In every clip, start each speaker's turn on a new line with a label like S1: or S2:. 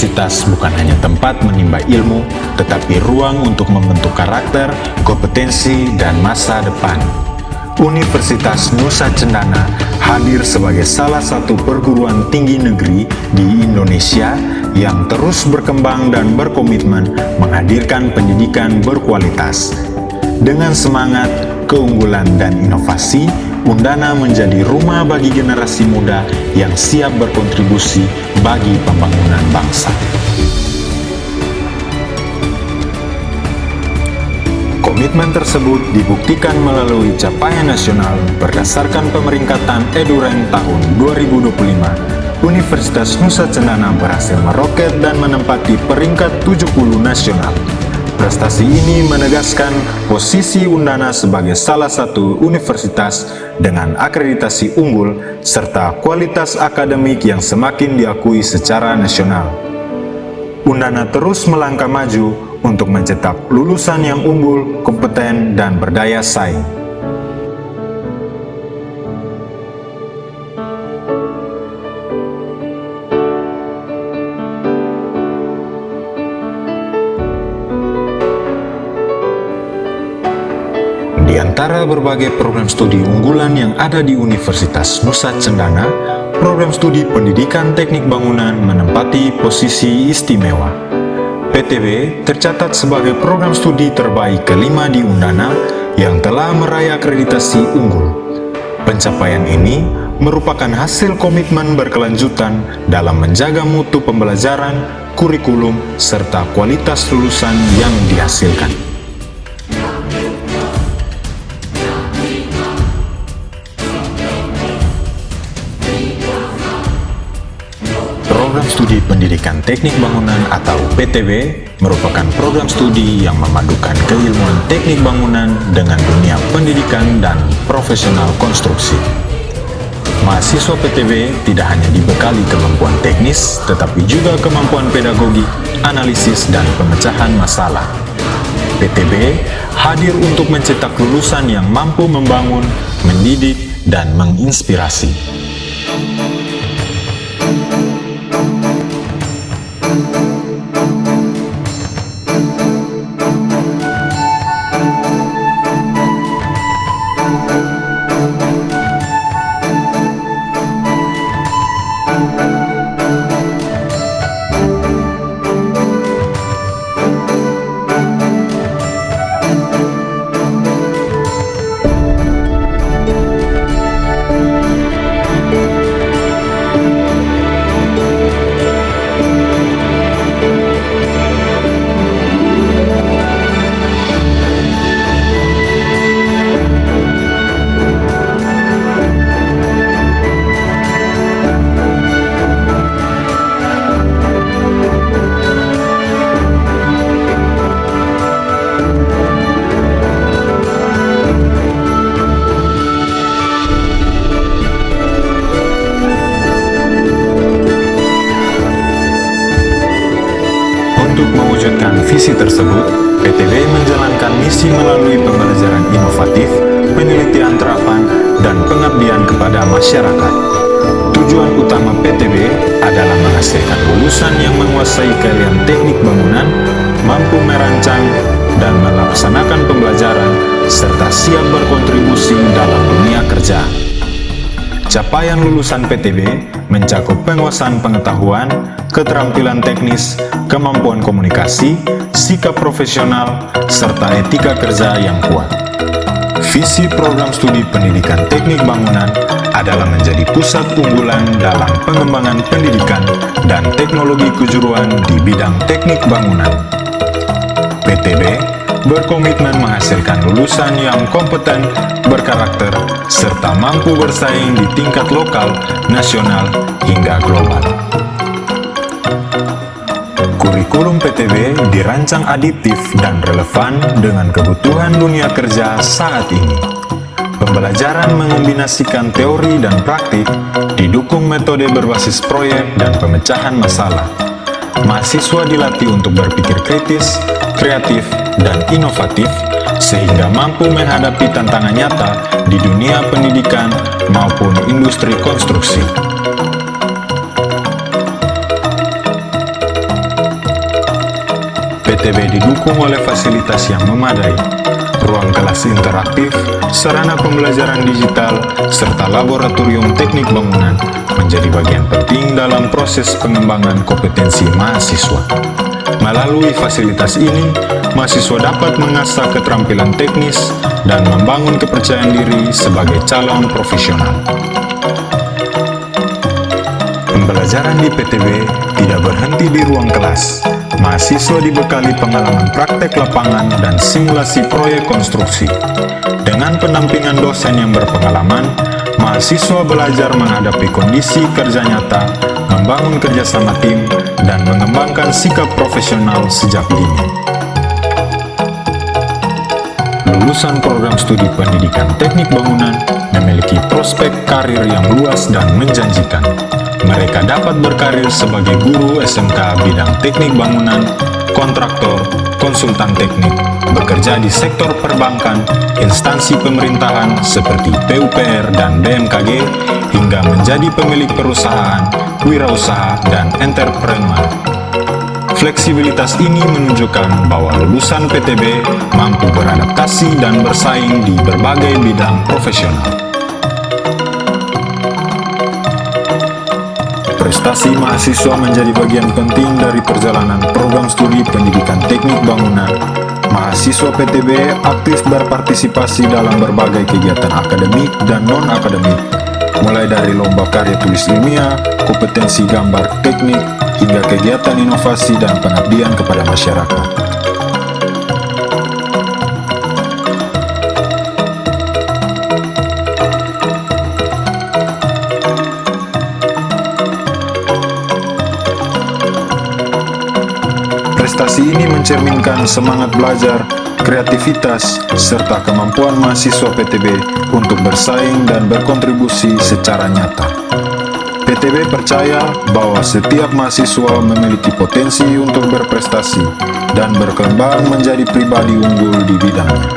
S1: Universitas bukan hanya tempat menimba ilmu, tetapi ruang untuk membentuk karakter, kompetensi, dan masa depan. Universitas Nusa Cendana hadir sebagai salah satu perguruan tinggi negeri di Indonesia yang terus berkembang dan berkomitmen menghadirkan pendidikan berkualitas. Dengan semangat, keunggulan, dan inovasi, Undana menjadi rumah bagi generasi muda yang siap berkontribusi bagi pembangunan bangsa. Komitmen tersebut dibuktikan melalui capaian nasional berdasarkan pemeringkatan EduRank tahun 2025. Universitas Nusa Cendana berhasil meroket dan menempati peringkat 70 nasional. Prestasi ini menegaskan posisi Undana sebagai salah satu universitas dengan akreditasi unggul serta kualitas akademik yang semakin diakui secara nasional. Undana terus melangkah maju untuk mencetak lulusan yang unggul, kompeten, dan berdaya saing. Di antara berbagai program studi unggulan yang ada di Universitas Nusa Cendana, program studi Pendidikan Teknik Bangunan menempati posisi istimewa. PTB tercatat sebagai program studi terbaik kelima di Undana yang telah meraih akreditasi unggul. Pencapaian ini merupakan hasil komitmen berkelanjutan dalam menjaga mutu pembelajaran, kurikulum, serta kualitas lulusan yang dihasilkan. Program Studi Pendidikan Teknik Bangunan atau PTB merupakan program studi yang memadukan keilmuan teknik bangunan dengan dunia pendidikan dan profesional konstruksi. Mahasiswa PTB tidak hanya dibekali kemampuan teknis, tetapi juga kemampuan pedagogi, analisis, dan pemecahan masalah. PTB hadir untuk mencetak lulusan yang mampu membangun, mendidik, dan menginspirasi. Untuk mewujudkan visi tersebut, PTB menjalankan misi melalui pembelajaran inovatif, penelitian terapan, dan pengabdian kepada masyarakat. Tujuan utama PTB adalah menghasilkan lulusan yang menguasai keahlian teknik bangunan, mampu merancang dan melaksanakan pembelajaran, serta siap berkontribusi dalam dunia kerja. Capaian lulusan PTB mencakup penguasaan pengetahuan, keterampilan teknis, kemampuan komunikasi, sikap profesional, serta etika kerja yang kuat. Visi program studi pendidikan teknik bangunan adalah menjadi pusat unggulan dalam pengembangan pendidikan dan teknologi kejuruan di bidang teknik bangunan. PTB berkomitmen menghasilkan lulusan yang kompeten, berkarakter, serta mampu bersaing di tingkat lokal, nasional, hingga global. Kurikulum PTB dirancang adiktif dan relevan dengan kebutuhan dunia kerja saat ini. Pembelajaran mengombinasikan teori dan praktik, didukung metode berbasis proyek dan pemecahan masalah. Mahasiswa dilatih untuk berpikir kritis, kreatif, dan inovatif, sehingga mampu menghadapi tantangan nyata di dunia pendidikan maupun industri konstruksi. PTB didukung oleh fasilitas yang memadai, ruang kelas interaktif, sarana pembelajaran digital, serta laboratorium teknik bangunan menjadi bagian penting dalam proses pengembangan kompetensi mahasiswa. Melalui fasilitas ini, mahasiswa dapat mengasah keterampilan teknis dan membangun kepercayaan diri sebagai calon profesional. Pembelajaran di PTB tidak berhenti di ruang kelas. Mahasiswa dibekali pengalaman praktek lapangan dan simulasi proyek konstruksi. Dengan pendampingan dosen yang berpengalaman, mahasiswa belajar menghadapi kondisi kerja nyata, membangun kerjasama tim, dan mengembangkan sikap profesional sejak dini. Lulusan program studi pendidikan teknik bangunan memiliki prospek karir yang luas dan menjanjikan. Mereka dapat berkarir sebagai guru SMK bidang teknik bangunan, kontraktor, konsultan teknik, bekerja di sektor perbankan, instansi pemerintahan seperti PUPR dan BMKG, hingga menjadi pemilik perusahaan, wirausaha, dan entrepreneur. Fleksibilitas ini menunjukkan bahwa lulusan PTB mampu beradaptasi dan bersaing di berbagai bidang profesional. Prestasi mahasiswa menjadi bagian penting dari perjalanan program studi pendidikan teknik bangunan. Mahasiswa PTB aktif berpartisipasi dalam berbagai kegiatan akademik dan non-akademik, mulai dari lomba karya tulis ilmiah, kompetensi gambar teknik, hingga kegiatan inovasi dan pengabdian kepada masyarakat. Prestasi ini mencerminkan semangat belajar, kreativitas, serta kemampuan mahasiswa PTB untuk bersaing dan berkontribusi secara nyata. PTB percaya bahwa setiap mahasiswa memiliki potensi untuk berprestasi dan berkembang menjadi pribadi unggul di bidangnya.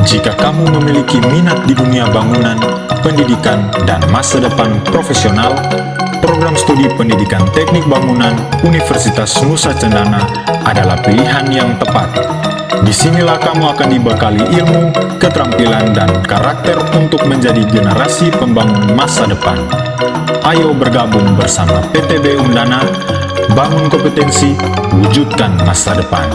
S1: Jika kamu memiliki minat di dunia bangunan, pendidikan, dan masa depan profesional, program studi pendidikan teknik bangunan Universitas Nusa Cendana adalah pilihan yang tepat. Disinilah kamu akan dibekali ilmu, keterampilan, dan karakter untuk menjadi generasi pembangun masa depan. Ayo bergabung bersama PTB Undana, bangun kompetensi, wujudkan masa depan.